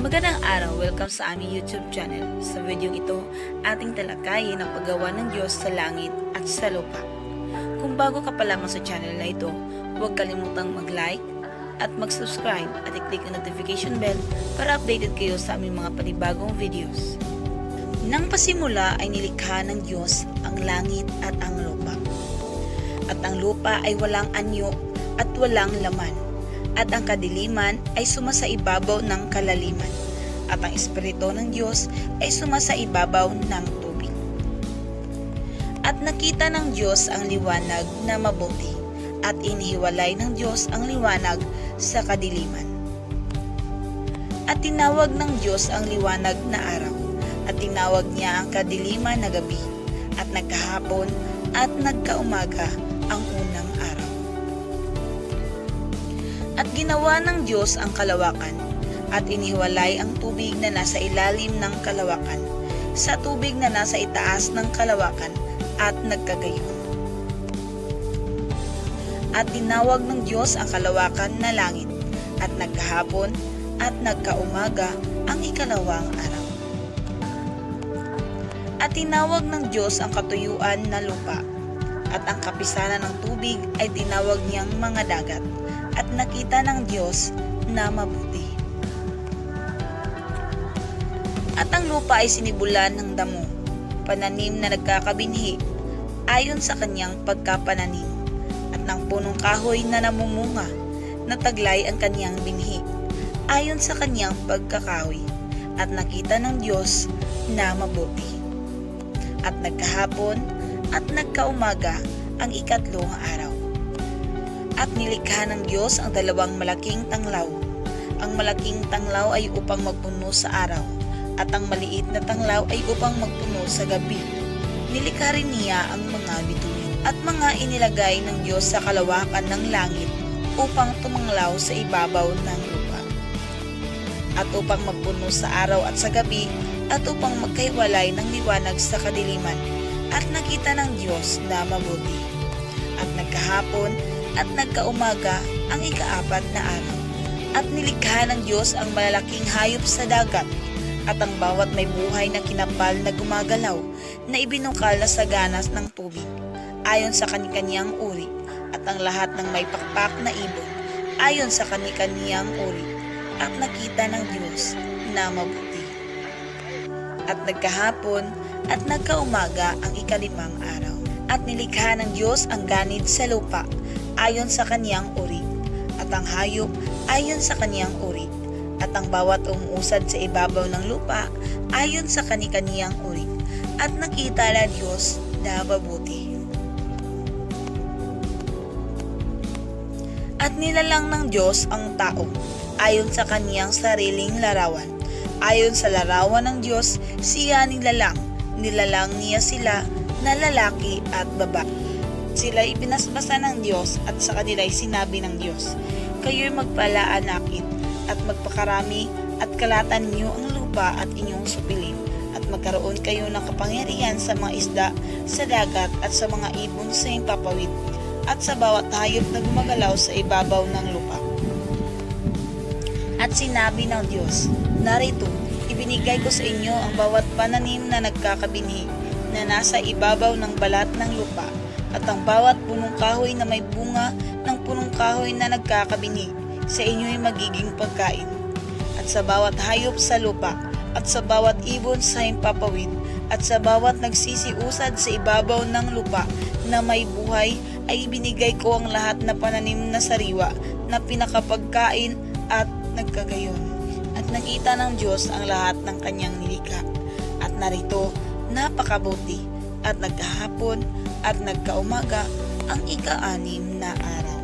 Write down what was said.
Magandang araw, welcome sa aming YouTube channel. Sa video ito, ating talakayin ang paggawa ng Diyos sa langit at sa lupa. Kung bago ka pa lamang sa channel na ito, huwag kalimutang mag-like at mag-subscribe at i-click ang notification bell para updated kayo sa aming mga panibagong videos. Nang pasimula ay nilikha ng Diyos ang langit at ang lupa. At ang lupa ay walang anyo at walang laman. At ang kadiliman ay sumasaibabaw ng kalaliman, at ang Espiritu ng Diyos ay sumasaibabaw ng tubig. At nakita ng Diyos ang liwanag na mabuti, at inihiwalay ng Diyos ang liwanag sa kadiliman. At tinawag ng Diyos ang liwanag na araw, at tinawag niya ang kadiliman na gabi, at nagkahapon at nagkaumaga ang unang araw. At ginawa ng Diyos ang kalawakan, at inihiwalay ang tubig na nasa ilalim ng kalawakan sa tubig na nasa itaas ng kalawakan, at nagkagayon. At tinawag ng Diyos ang kalawakan na langit, at nagkahapon at nagkaumaga ang ikalawang araw. At tinawag ng Diyos ang katuyuan na lupa, at ang kapisanan ng tubig ay tinawag niyang mga dagat. At nakita ng Diyos na mabuti. At ang lupa ay sinibulan ng damo, pananim na nagkakabinhi, ayon sa kanyang pagkapananim, at ng punong kahoy na namumunga, na taglay ang kanyang binhi, ayon sa kanyang pagkakahoy. At nakita ng Diyos na mabuti. At nagkahapon at nagkaumaga ang ikatlong araw. At nilikha ng Diyos ang dalawang malaking tanglaw. Ang malaking tanglaw ay upang magpuno sa araw, at ang maliit na tanglaw ay upang magpuno sa gabi. Nilikha rin niya ang mga bituin at mga inilagay ng Diyos sa kalawakan ng langit upang tumanglaw sa ibabaw ng lupa, at upang magpuno sa araw at sa gabi, at upang magkahiwalay ng liwanag sa kadiliman. At nakita ng Diyos na mabuti. At nagkahapon at nagkaumaga ang ikaapat na araw. At nilikha ng Diyos ang malalaking hayop sa dagat, at ang bawat may buhay na kinapal na gumagalaw, na ibinungkal na sa ganas ng tubig, ayon sa kani-kaniyang uri, at ang lahat ng may pakpak na ibon, ayon sa kani-kaniyang uri. At nakita ng Diyos na mabuti. At nagkahapon at nagkaumaga ang ikalimang araw. At nilikha ng Diyos ang ganid sa lupa, ayon sa kaniyang uri, at ang hayop ayon sa kaniyang uri, at ang bawat umuusad sa ibabaw ng lupa ayon sa kani-kaniyang uri. At nakita ng Diyos na mabuti. At nilalang ng Diyos ang tao ayon sa kaniyang sariling larawan. Ayon sa larawan ng Diyos siya nilalang niya sila na lalaki at babae. Sila ipinasbasa ng Diyos, at sa kanila'y sinabi ng Diyos, kayo'y magpalaanakit at magpakarami, at kalatan niyo ang lupa at inyong supilin, at magkaroon kayo ng kapangyarihan sa mga isda sa dagat, at sa mga ibon sa himpapawid, at sa bawat hayop na gumagalaw sa ibabaw ng lupa. At sinabi ng Diyos, narito, ibinigay ko sa inyo ang bawat pananim na nagkakabinhi, na nasa ibabaw ng balat ng lupa, at ang bawat punong kahoy na may bunga ng punong kahoy na nagkakabinhi, sa inyo'y magiging pagkain. At sa bawat hayop sa lupa, at sa bawat ibon sa himpapawid, at sa bawat nagsisiusad sa ibabaw ng lupa na may buhay, ay ibinigay ko ang lahat na pananim na sariwa na pinakapagkain, at nagkagayon. At nakita ng Diyos ang lahat ng kanyang nilikha, at narito, napakabuti, at nagkahapon at nagkaumaga ang ika-anim na araw.